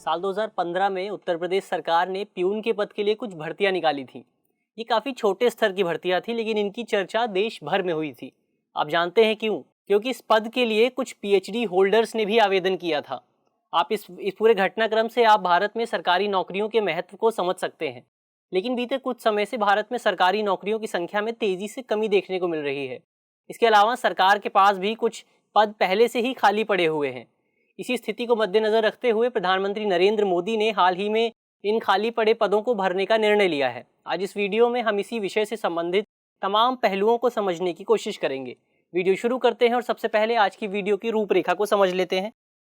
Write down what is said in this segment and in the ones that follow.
साल 2015 में उत्तर प्रदेश सरकार ने प्यून के पद के लिए कुछ भर्तियां निकाली थी। ये काफ़ी छोटे स्तर की भर्तियां थी, लेकिन इनकी चर्चा देश भर में हुई थी। आप जानते हैं क्यों? क्योंकि इस पद के लिए कुछ पीएचडी होल्डर्स ने भी आवेदन किया था। आप इस पूरे घटनाक्रम से आप भारत में सरकारी नौकरियों के महत्व को समझ सकते हैं। लेकिन बीते कुछ समय से भारत में सरकारी नौकरियों की संख्या में तेजी से कमी देखने को मिल रही है। इसके अलावा सरकार के पास भी कुछ पद पहले से ही खाली पड़े हुए हैं। इसी स्थिति को मद्देनजर रखते हुए प्रधानमंत्री नरेंद्र मोदी ने हाल ही में इन खाली पड़े पदों को भरने का निर्णय लिया है। आज इस वीडियो में हम इसी विषय से संबंधित तमाम पहलुओं को समझने की कोशिश करेंगे। वीडियो शुरू करते हैं और सबसे पहले आज की वीडियो की रूपरेखा को समझ लेते हैं,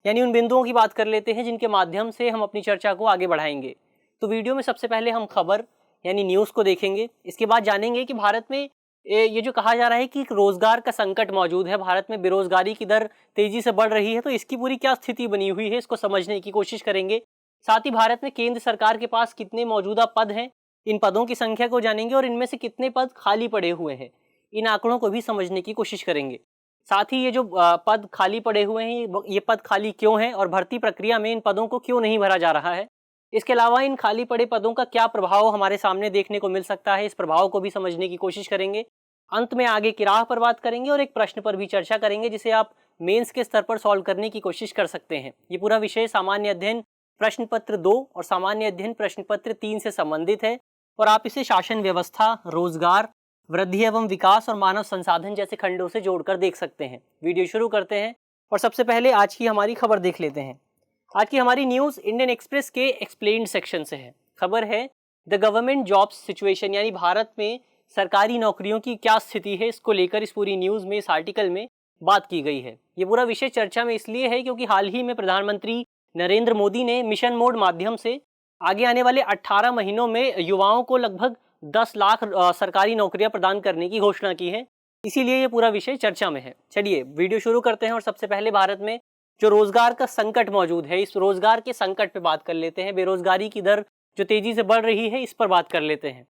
यानी उन बिंदुओं की बात कर लेते हैं जिनके माध्यम से हम अपनी चर्चा को आगे बढ़ाएंगे। तो वीडियो में सबसे पहले हम खबर यानी न्यूज़ को देखेंगे। इसके बाद जानेंगे कि भारत में ये जो कहा जा रहा है कि रोजगार का संकट मौजूद है, भारत में बेरोजगारी की दर तेजी से बढ़ रही है, तो इसकी पूरी क्या स्थिति बनी हुई है इसको समझने की कोशिश करेंगे। साथ ही भारत में केंद्र सरकार के पास कितने मौजूदा पद हैं, इन पदों की संख्या को जानेंगे और इनमें से कितने पद खाली पड़े हुए हैं, इन आंकड़ों को भी समझने की कोशिश करेंगे। साथ ही ये जो पद खाली पड़े हुए हैं, ये पद खाली क्यों हैं और भर्ती प्रक्रिया में इन पदों को क्यों नहीं भरा जा रहा है। इसके अलावा इन खाली पड़े पदों का क्या प्रभाव हमारे सामने देखने को मिल सकता है, इस प्रभाव को भी समझने की कोशिश करेंगे। अंत में आगे की राह पर बात करेंगे और एक प्रश्न पर भी चर्चा करेंगे जिसे आप मेंस के स्तर पर सॉल्व करने की कोशिश कर सकते हैं। ये पूरा विषय सामान्य अध्ययन प्रश्न पत्र 2 और सामान्य अध्ययन प्रश्न पत्र 3 से संबंधित है और आप इसे शासन व्यवस्था, रोजगार, वृद्धि एवं विकास और मानव संसाधन जैसे खंडों से जोड़कर देख सकते हैं। वीडियो शुरू करते हैं और सबसे पहले आज की हमारी खबर देख लेते हैं। आज की हमारी न्यूज़ इंडियन एक्सप्रेस के एक्सप्लेन्ड सेक्शन से है। खबर है द गवर्नमेंट जॉब्स सिचुएशन, यानी भारत में सरकारी नौकरियों की क्या स्थिति है, इसको लेकर इस पूरी न्यूज़ में, इस आर्टिकल में बात की गई है। ये पूरा विषय चर्चा में इसलिए है क्योंकि हाल ही में प्रधानमंत्री नरेंद्र मोदी ने मिशन मोड माध्यम से आगे आने वाले 18 महीनों में युवाओं को लगभग 10 लाख सरकारी नौकरियां प्रदान करने की घोषणा की है। इसीलिए ये पूरा विषय चर्चा में है। चलिए वीडियो शुरू करते हैं और सबसे पहले भारत में जो रोजगार का संकट मौजूद है, इस रोजगार के संकट पे बात कर लेते हैं। बेरोजगारी की दर जो तेजी से बढ़ रही है, इस पर बात कर लेते हैं।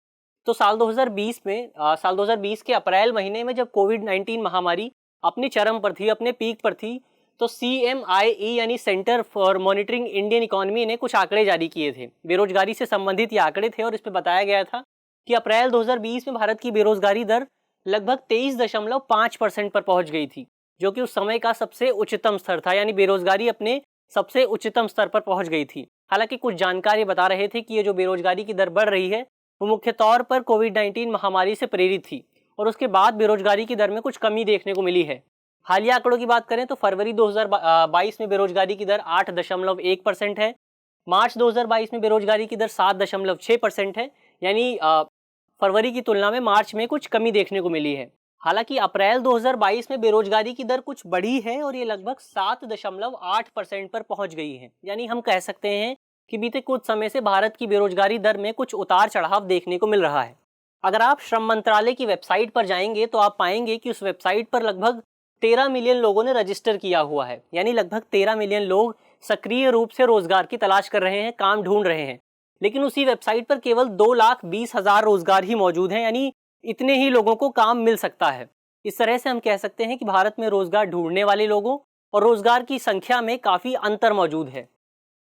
तो साल 2020 के अप्रैल महीने में जब कोविड-19 महामारी अपनी चरम पर थी, अपने पीक पर थी, तो CMIE यानी centre for monitoring Indian economy ने कुछ आंकड़े जारी किए थे। बेरोजगारी से संबंधित ये आंकड़े थे और इस पर बताया गया था कि अप्रैल 2020 में भारत की बेरोजगारी दर लगभग 23.5% पर पहुंच गई थी, जो कि उस समय का सबसे उच्चतम स्तर था, यानी बेरोजगारी अपने सबसे उच्चतम स्तर पर पहुंच गई थी। हालांकि कुछ जानकार ये बता रहे थे कि ये जो बेरोजगारी की दर बढ़ रही है वो मुख्य तौर पर कोविड-19 महामारी से प्रेरित थी और उसके बाद बेरोजगारी की दर में कुछ कमी देखने को मिली है। हालिया आंकड़ों की बात करें तो फरवरी 2022 में बेरोजगारी की दर 8.1% है, मार्च 2022 में बेरोजगारी की दर 7.6% है, यानी फरवरी की तुलना में मार्च में कुछ कमी देखने को मिली है। हालांकि अप्रैल 2022 में बेरोजगारी की दर कुछ बढ़ी है और ये लगभग 7.8% पर पहुंच गई है, यानी हम कह सकते हैं कि बीते कुछ समय से भारत की बेरोजगारी दर में कुछ उतार चढ़ाव देखने को मिल रहा है। अगर आप श्रम मंत्रालय की वेबसाइट पर जाएंगे तो आप पाएंगे कि उस वेबसाइट पर लगभग 13 मिलियन लोगों ने रजिस्टर किया हुआ है, यानी लगभग 13 मिलियन लोग सक्रिय रूप से रोजगार की तलाश कर रहे हैं, काम ढूंढ रहे हैं। लेकिन उसी वेबसाइट पर केवल 2,20,000 रोजगार ही मौजूद हैं, यानी इतने ही लोगों को काम मिल सकता है। इस तरह से हम कह सकते हैं कि भारत में रोजगार ढूंढने वाले लोगों और रोजगार की संख्या में काफ़ी अंतर मौजूद है।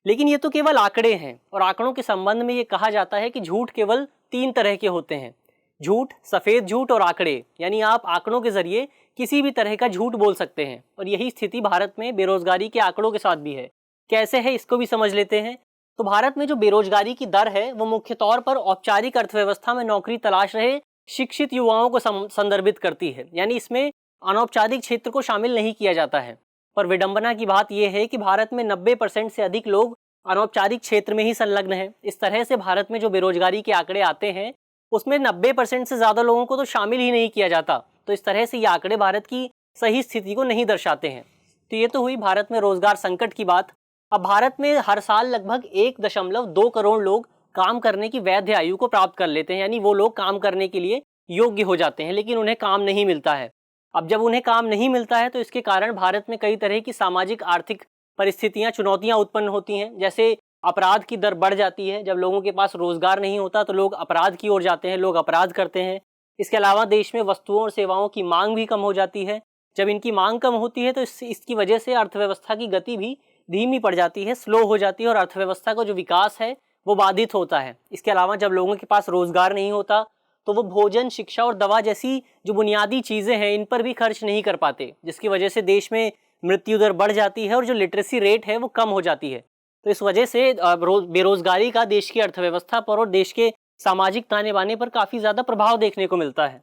लेकिन ये तो केवल आंकड़े हैं और आंकड़ों के संबंध में ये कहा जाता है कि झूठ केवल 3 तरह के होते हैं: झूठ, सफ़ेद झूठ और आंकड़े, यानी आप आंकड़ों के जरिए किसी भी तरह का झूठ बोल सकते हैं। और यही स्थिति भारत में बेरोजगारी के आंकड़ों के साथ भी है। कैसे है इसको भी समझ लेते हैं। तो भारत में जो बेरोजगारी की दर है वो मुख्य तौर पर औपचारिक अर्थव्यवस्था में नौकरी तलाश रहे शिक्षित युवाओं को संदर्भित करती है, यानी इसमें अनौपचारिक क्षेत्र को शामिल नहीं किया जाता है। पर विडंबना की बात यह है कि भारत में 90% से अधिक लोग अनौपचारिक क्षेत्र में ही संलग्न हैं। इस तरह से भारत में जो बेरोजगारी के आंकड़े आते हैं उसमें 90% से ज़्यादा लोगों को तो शामिल ही नहीं किया जाता। तो इस तरह से ये आंकड़े भारत की सही स्थिति को नहीं दर्शाते हैं। तो ये तो हुई भारत में रोजगार संकट की बात। अब भारत में हर साल लगभग 1.2 करोड़ लोग काम करने की वैध आयु को प्राप्त कर लेते हैं, यानी वो लोग काम करने के लिए योग्य हो जाते हैं, लेकिन उन्हें काम नहीं मिलता है। अब जब उन्हें काम नहीं मिलता है तो इसके कारण भारत में कई तरह की सामाजिक आर्थिक परिस्थितियां, चुनौतियां उत्पन्न होती हैं। जैसे अपराध की दर बढ़ जाती है। जब लोगों के पास रोजगार नहीं होता तो लोग अपराध की ओर जाते हैं, लोग अपराध करते हैं। इसके अलावा देश में वस्तुओं और सेवाओं की मांग भी कम हो जाती है। जब इनकी मांग कम होती है तो इसकी वजह से अर्थव्यवस्था की गति भी धीमी पड़ जाती है, स्लो हो जाती है और अर्थव्यवस्था का जो विकास है वो बाधित होता है। इसके अलावा जब लोगों के पास रोजगार नहीं होता तो वो भोजन, शिक्षा और दवा जैसी जो बुनियादी चीज़ें हैं इन पर भी खर्च नहीं कर पाते, जिसकी वजह से देश में मृत्यु दर बढ़ जाती है और जो लिटरेसी रेट है वो कम हो जाती है। तो इस वजह से बेरोजगारी का देश की अर्थव्यवस्था पर और देश के सामाजिक ताने बाने पर काफ़ी ज़्यादा प्रभाव देखने को मिलता है।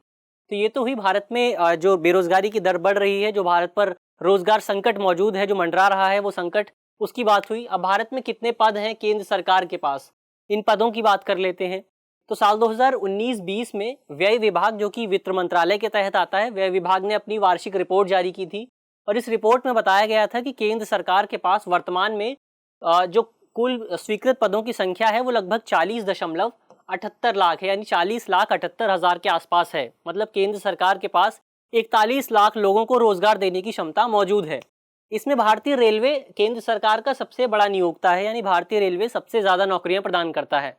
तो ये तो हुई भारत में जो बेरोजगारी की दर बढ़ रही है, जो भारत पर रोजगार संकट मौजूद है, जो मंडरा रहा है वो संकट, उसकी बात हुई। अब भारत में कितने पद हैं केंद्र सरकार के पास, इन पदों की बात कर लेते हैं। तो साल 2019-20 में व्यय विभाग, जो कि वित्त मंत्रालय के तहत आता है, व्यय विभाग ने अपनी वार्षिक रिपोर्ट जारी की थी और इस रिपोर्ट में बताया गया था कि केंद्र सरकार के पास वर्तमान में जो कुल स्वीकृत पदों की संख्या है वो लगभग 40.78 लाख है, यानी 40,78,000 के आसपास है। मतलब केंद्र सरकार के पास 41 लाख लोगों को रोजगार देने की क्षमता मौजूद है। इसमें भारतीय रेलवे केंद्र सरकार का सबसे बड़ा नियोक्ता है, यानी भारतीय रेलवे सबसे ज़्यादा नौकरियां प्रदान करता है।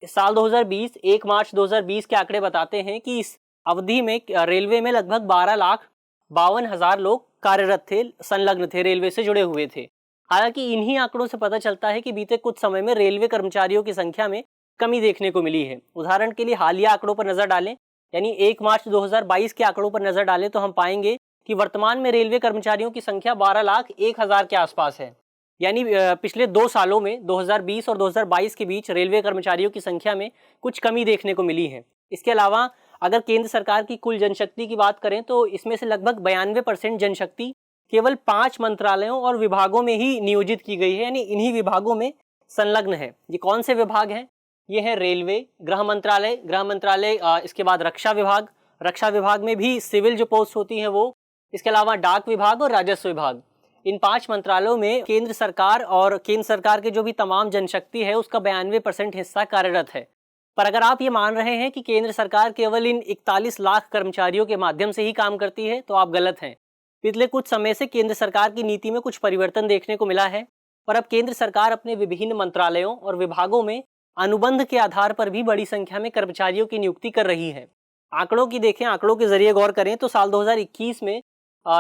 साल 2020 1 मार्च 2020 के आंकड़े बताते हैं कि इस अवधि में रेलवे में लगभग 12,52,000 लोग कार्यरत थे, संलग्न थे, रेलवे से जुड़े हुए थे। हालांकि इन्हीं आंकड़ों से पता चलता है कि बीते कुछ समय में रेलवे कर्मचारियों की संख्या में कमी देखने को मिली है। उदाहरण के लिए हालिया आंकड़ों पर नजर डालें, यानी 1 मार्च 2022 के आंकड़ों पर नजर डालें तो हम पाएंगे कि वर्तमान में रेलवे कर्मचारियों की संख्या 12,01,000 के आसपास है। यानी पिछले 2 सालों में 2020 और 2022 के बीच रेलवे कर्मचारियों की संख्या में कुछ कमी देखने को मिली है। इसके अलावा अगर केंद्र सरकार की कुल जनशक्ति की बात करें तो इसमें से लगभग 92% जनशक्ति केवल 5 मंत्रालयों और विभागों में ही नियोजित की गई है, यानी इन्हीं विभागों में संलग्न है। ये कौन से विभाग हैं? ये है रेलवे, गृह मंत्रालय, इसके बाद रक्षा विभाग में भी सिविल जो पोस्ट होती हैं वो, इसके अलावा डाक विभाग और राजस्व विभाग। इन 5 मंत्रालयों में केंद्र सरकार के जो भी तमाम जनशक्ति है उसका 92% हिस्सा कार्यरत है। पर अगर आप ये मान रहे हैं कि केंद्र सरकार केवल इन 41 लाख कर्मचारियों के माध्यम से ही काम करती है तो आप गलत हैं। पिछले कुछ समय से केंद्र सरकार की नीति में कुछ परिवर्तन देखने को मिला है और अब केंद्र सरकार अपने विभिन्न मंत्रालयों और विभागों में अनुबंध के आधार पर भी बड़ी संख्या में कर्मचारियों की नियुक्ति कर रही है। आंकड़ों के जरिए गौर करें तो साल 2021 में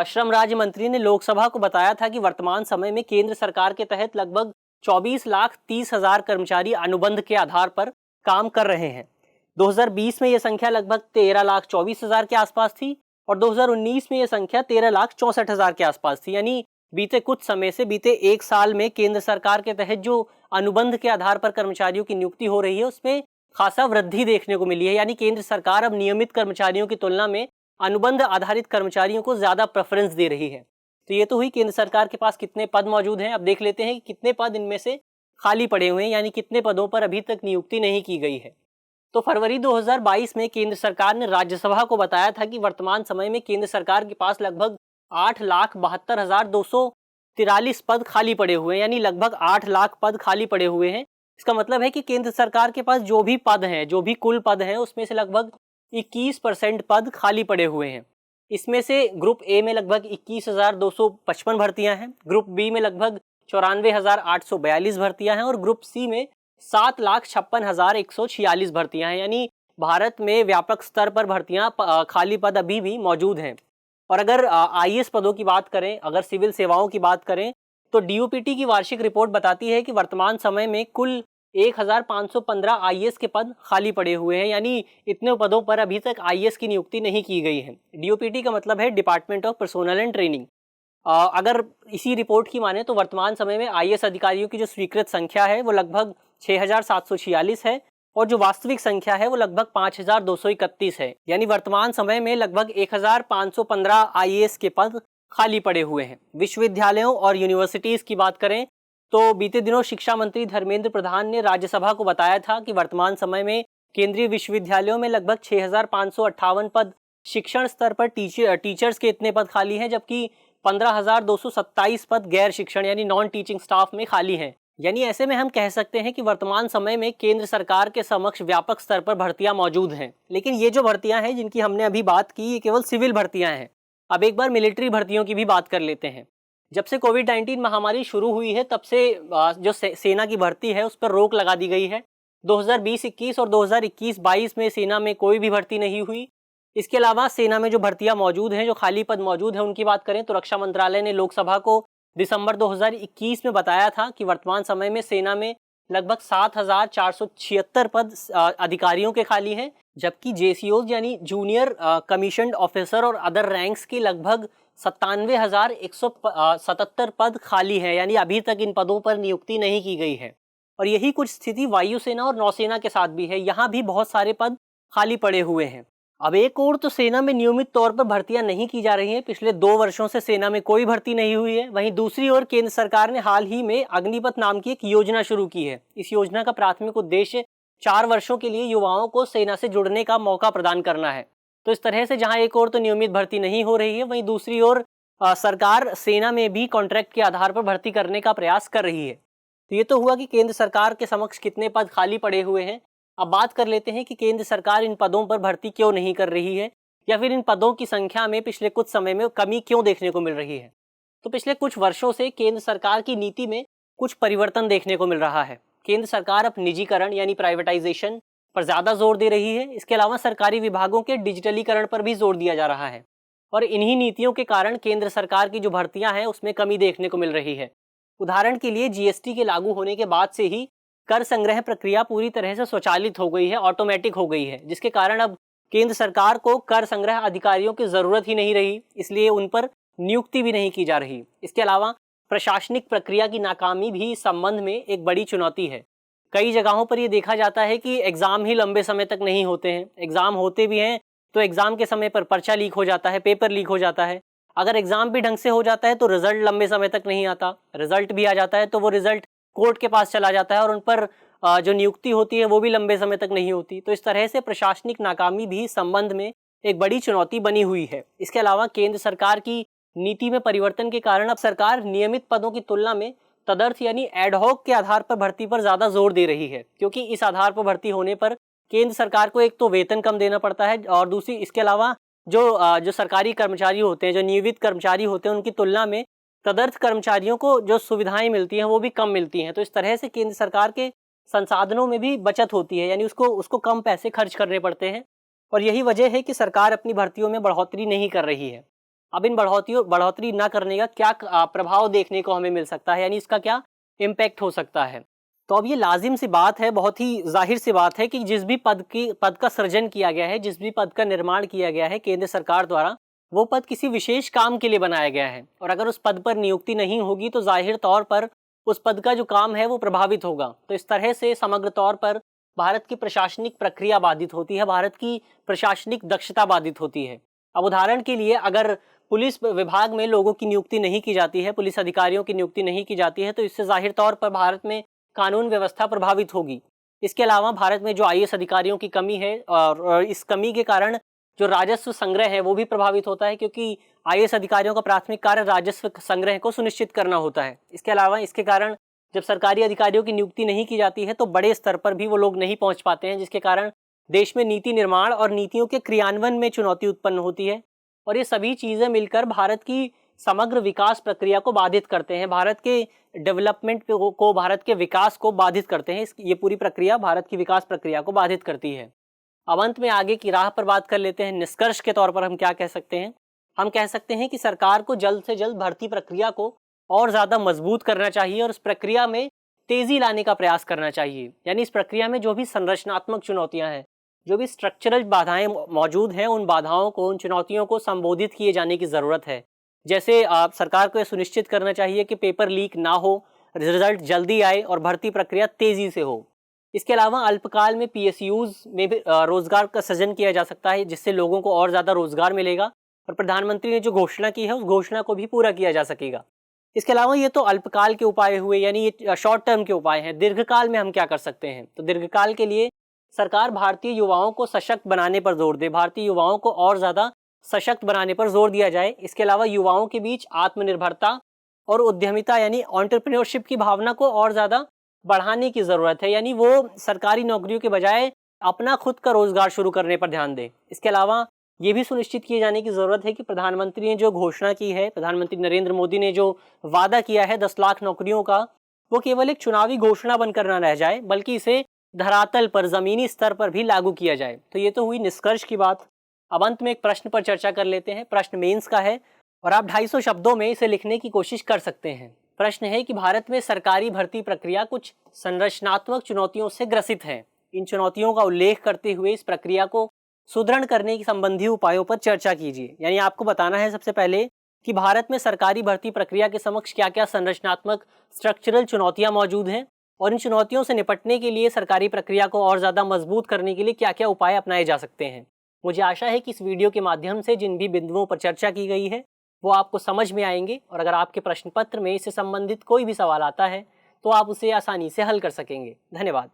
श्रम राज्य मंत्री ने लोकसभा को बताया था कि वर्तमान समय में केंद्र सरकार के तहत लगभग 24,30,000 कर्मचारी अनुबंध के आधार पर काम कर रहे हैं। 2020 में यह संख्या लगभग 13,24,000 के आसपास थी और 2019 में यह संख्या 13,64,000 के आसपास थी। यानी बीते कुछ समय से, बीते 1 साल में केंद्र सरकार के तहत जो अनुबंध के आधार पर कर्मचारियों की नियुक्ति हो रही है उसमें खासा वृद्धि देखने को मिली है। यानी केंद्र सरकार अब नियमित कर्मचारियों की तुलना में अनुबंध आधारित कर्मचारियों को ज्यादा प्रेफरेंस दे रही है। तो ये तो हुई केंद्र सरकार के पास कितने पद मौजूद हैं। अब देख लेते हैं कि कितने पद इनमें से खाली पड़े हुए हैं, यानी कितने पदों पर अभी तक नियुक्ति नहीं की गई है। तो फरवरी 2022 में केंद्र सरकार ने राज्यसभा को बताया था कि वर्तमान समय में केंद्र सरकार के पास लगभग 8,72,243 पद खाली पड़े हुए हैं, यानी लगभग 8 लाख पद खाली पड़े हुए हैं। इसका मतलब है कि केंद्र सरकार के पास जो भी पद हैं, जो भी कुल पद हैं, उसमें से लगभग 21% पद खाली पड़े हुए हैं। इसमें से ग्रुप ए में लगभग 21,255 भर्तियां हैं, ग्रुप बी में लगभग 94,842 भर्तियां हैं और ग्रुप सी में 7,56,146 भर्तियां हैं। यानी भारत में व्यापक स्तर पर भर्तियां, खाली पद अभी भी मौजूद हैं। और अगर आईएएस पदों की बात करें, अगर सिविल सेवाओं की बात करें तो डीओपीटी की वार्षिक रिपोर्ट बताती है कि वर्तमान समय में कुल 1,515 आईएएस के पद खाली पड़े हुए हैं। यानी इतने पदों पर अभी तक आईएएस की नियुक्ति नहीं की गई है। डीओपीटी का मतलब है department of personnel and training. अगर इसी रिपोर्ट की माने तो वर्तमान समय में आईएएस अधिकारियों की जो स्वीकृत संख्या है वो लगभग 6,746 है और जो वास्तविक संख्या है वो लगभग 5,231 है। यानी वर्तमान समय में लगभग 1,515 आईएएस के पद खाली पड़े हुए हैं। विश्वविद्यालयों और यूनिवर्सिटीज़ की बात करें तो बीते दिनों शिक्षा मंत्री धर्मेंद्र प्रधान ने राज्यसभा को बताया था कि वर्तमान समय में केंद्रीय विश्वविद्यालयों में लगभग 6,558 पद शिक्षण स्तर पर टीचर्स के इतने पद खाली हैं, जबकि 15,227 पद गैर शिक्षण यानी नॉन टीचिंग स्टाफ में खाली हैं। यानी ऐसे में हम कह सकते हैं कि वर्तमान समय में केंद्र सरकार के समक्ष व्यापक स्तर पर भर्तियां मौजूद हैं। लेकिन ये जो भर्तियां हैं जिनकी हमने अभी बात की, ये केवल सिविल भर्तियां हैं। अब एक बार मिलिट्री भर्तियों की भी बात कर लेते हैं। जब से कोविड-19 महामारी शुरू हुई है तब से जो सेना की भर्ती है उस पर रोक लगा दी गई है। 2020-21 और 2021-22 में सेना में कोई भी भर्ती नहीं हुई। इसके अलावा सेना में जो भर्तियां मौजूद हैं, जो खाली पद मौजूद हैं, उनकी बात करें तो रक्षा मंत्रालय ने लोकसभा को दिसंबर 2021 में बताया था कि वर्तमान समय में सेना में लगभग 7,476 पद अधिकारियों के खाली हैं, जबकि जेसीओज यानी जूनियर कमीशन्ड ऑफिसर और अदर रैंक्स की लगभग 97,177 पद खाली हैं, यानी अभी तक इन पदों पर नियुक्ति नहीं की गई है। और यही कुछ स्थिति वायुसेना और नौसेना के साथ भी है, यहाँ भी बहुत सारे पद खाली पड़े हुए हैं। अब एक और तो सेना में नियमित तौर पर भर्तियां नहीं की जा रही हैं, पिछले 2 वर्षों से सेना में कोई भर्ती नहीं हुई है। वहीं दूसरी ओर केंद्र सरकार ने हाल ही में अग्निपथ नाम की एक योजना शुरू की है। इस योजना का प्राथमिक उद्देश्य 4 वर्षों के लिए युवाओं को सेना से जुड़ने का मौका प्रदान करना है। तो इस तरह से जहां एक और तो नियमित भर्ती नहीं हो रही है, वहीं दूसरी ओर सरकार सेना में भी कॉन्ट्रैक्ट के आधार पर भर्ती करने का प्रयास कर रही है। तो ये तो हुआ कि केंद्र सरकार के समक्ष कितने पद खाली पड़े हुए हैं। अब बात कर लेते हैं कि केंद्र सरकार इन पदों पर भर्ती क्यों नहीं कर रही है, या फिर इन पदों की संख्या में पिछले कुछ समय में कमी क्यों देखने को मिल रही है। तो पिछले कुछ वर्षों से केंद्र सरकार की नीति में कुछ परिवर्तन देखने को मिल रहा है। केंद्र सरकार अब निजीकरण यानी प्राइवेटाइजेशन पर ज़्यादा जोर दे रही है। इसके अलावा सरकारी विभागों के डिजिटलीकरण पर भी जोर दिया जा रहा है, और इन्हीं नीतियों के कारण केंद्र सरकार की जो भर्तियां हैं उसमें कमी देखने को मिल रही है। उदाहरण के लिए जीएसटी के लागू होने के बाद से ही कर संग्रह प्रक्रिया पूरी तरह से स्वचालित हो गई है, ऑटोमेटिक हो गई है, जिसके कारण अब केंद्र सरकार को कर संग्रह अधिकारियों की जरूरत ही नहीं रही, इसलिए उन पर नियुक्ति भी नहीं की जा रही। इसके अलावा प्रशासनिक प्रक्रिया की नाकामी भी इस संबंध में एक बड़ी चुनौती है। कई जगहों पर यह देखा जाता है कि एग्जाम ही लंबे समय तक नहीं होते हैं। एग्जाम होते भी हैं तो एग्जाम के समय पर पर्चा लीक हो जाता है, पेपर लीक हो जाता है। अगर एग्जाम भी ढंग से हो जाता है तो रिजल्ट लंबे समय तक नहीं आता। रिजल्ट भी आ जाता है तो वो रिजल्ट कोर्ट के पास चला जाता है, और उन पर जो नियुक्ति होती है वो भी लंबे समय तक नहीं होती। तो इस तरह से प्रशासनिक नाकामी भी इस संबंध में एक बड़ी चुनौती बनी हुई है। इसके अलावा केंद्र सरकार की नीति में परिवर्तन के कारण अब सरकार नियमित पदों की तुलना में तदर्थ यानी एडहॉक के आधार पर भर्ती पर ज्यादा जोर दे रही है, क्योंकि इस आधार पर भर्ती होने पर केंद्र सरकार को एक तो वेतन कम देना पड़ता है, और दूसरी इसके अलावा जो सरकारी कर्मचारी होते हैं, जो नियमित कर्मचारी होते हैं, उनकी तुलना में तदर्थ कर्मचारियों को जो सुविधाएं मिलती हैं वो भी कम मिलती हैं। तो इस तरह से केंद्र सरकार के संसाधनों में भी बचत होती है, यानी उसको कम पैसे खर्च करने पड़ते हैं, और यही वजह है कि सरकार अपनी भर्तियों में बढ़ोतरी नहीं कर रही है। अब इन बढ़ोतरी न करने का क्या प्रभाव देखने को हमें मिल सकता है, यानी इसका क्या इम्पैक्ट हो सकता है। तो अब ये लाजिम सी बात है, बहुत ही जाहिर सी बात है कि जिस भी पद का सृजन किया गया है, जिस भी पद का निर्माण किया गया है केंद्र सरकार द्वारा, वो पद किसी विशेष काम के लिए बनाया गया है, और अगर उस पद पर नियुक्ति नहीं होगी तो जाहिर तौर पर उस पद का जो काम है वो प्रभावित होगा। तो इस तरह से समग्र तौर पर भारत की प्रशासनिक प्रक्रिया बाधित होती है, भारत की प्रशासनिक दक्षता बाधित होती है। अब उदाहरण के लिए अगर पुलिस विभाग में लोगों की नियुक्ति नहीं की जाती है, पुलिस अधिकारियों की नियुक्ति नहीं की जाती है, तो इससे जाहिर तौर पर भारत में कानून व्यवस्था प्रभावित होगी। इसके अलावा भारत में जो आईएएस अधिकारियों की कमी है, और इस कमी के कारण जो राजस्व संग्रह है वो भी प्रभावित होता है, क्योंकि आईएएस अधिकारियों का प्राथमिक कार्य राजस्व संग्रह को सुनिश्चित करना होता है। इसके अलावा इसके कारण जब सरकारी अधिकारियों की नियुक्ति नहीं की जाती है तो बड़े स्तर पर भी वो लोग नहीं पहुंच पाते हैं, जिसके कारण देश में नीति निर्माण और नीतियों के क्रियान्वयन में चुनौती उत्पन्न होती है, और ये सभी चीजें मिलकर भारत की समग्र विकास प्रक्रिया को बाधित करते हैं, भारत के डेवलपमेंट को, भारत के विकास को बाधित करते हैं। ये पूरी प्रक्रिया भारत की विकास प्रक्रिया को बाधित करती है। अब अंत में आगे की राह पर बात कर लेते हैं। निष्कर्ष के तौर पर हम क्या कह सकते हैं? हम कह सकते हैं कि सरकार को जल्द से जल्द भर्ती प्रक्रिया को और ज़्यादा मजबूत करना चाहिए, और इस प्रक्रिया में तेज़ी लाने का प्रयास करना चाहिए। यानी इस प्रक्रिया में जो भी संरचनात्मक चुनौतियाँ हैं, जो भी स्ट्रक्चरल बाधाएं मौजूद हैं, उन बाधाओं को, उन चुनौतियों को संबोधित किए जाने की ज़रूरत है। जैसे सरकार को यह सुनिश्चित करना चाहिए कि पेपर लीक ना हो, रिजल्ट जल्दी आए और भर्ती प्रक्रिया तेज़ी से हो। इसके अलावा अल्पकाल में पीएसयूज में भी रोजगार का सृजन किया जा सकता है, जिससे लोगों को और ज़्यादा रोजगार मिलेगा, और प्रधानमंत्री ने जो घोषणा की है उस घोषणा को भी पूरा किया जा सकेगा। इसके अलावा ये तो अल्पकाल के उपाय हुए, यानी ये शॉर्ट टर्म के उपाय हैं। दीर्घकाल में हम क्या कर सकते हैं? तो दीर्घकाल के लिए सरकार भारतीय युवाओं को सशक्त बनाने पर जोर दे, भारतीय युवाओं को और ज़्यादा सशक्त बनाने पर जोर दिया जाए। इसके अलावा युवाओं के बीच आत्मनिर्भरता और उद्यमिता यानी एंटरप्रेन्योरशिप की भावना को और ज़्यादा बढ़ाने की ज़रूरत है, यानी वो सरकारी नौकरियों के बजाय अपना खुद का रोजगार शुरू करने पर ध्यान दे। इसके अलावा ये भी सुनिश्चित किए जाने की ज़रूरत है कि प्रधानमंत्री ने जो घोषणा की है, प्रधानमंत्री नरेंद्र मोदी ने जो वादा किया है 10 लाख नौकरियों का, वो केवल एक चुनावी घोषणा बनकर न रह जाए, बल्कि इसे धरातल पर, ज़मीनी स्तर पर भी लागू किया जाए। तो ये तो हुई निष्कर्ष की बात। अब अंत में एक प्रश्न पर चर्चा कर लेते हैं। प्रश्न मेंस का है, और आप 250 शब्दों में इसे लिखने की कोशिश कर सकते हैं। प्रश्न है कि भारत में सरकारी भर्ती प्रक्रिया कुछ संरचनात्मक चुनौतियों से ग्रसित है। इन चुनौतियों का उल्लेख करते हुए इस प्रक्रिया को सुदृढ़ करने की संबंधी उपायों पर चर्चा कीजिए। यानी आपको बताना है सबसे पहले कि भारत में सरकारी भर्ती प्रक्रिया के समक्ष क्या क्या संरचनात्मक स्ट्रक्चरल चुनौतियां मौजूद हैं और इन चुनौतियों से निपटने के लिए सरकारी प्रक्रिया को और ज़्यादा मजबूत करने के लिए क्या क्या उपाय अपनाए जा सकते हैं। मुझे आशा है कि इस वीडियो के माध्यम से जिन भी बिंदुओं पर चर्चा की गई है वो आपको समझ में आएंगे और अगर आपके प्रश्न पत्र में इससे संबंधित कोई भी सवाल आता है तो आप उसे आसानी से हल कर सकेंगे। धन्यवाद।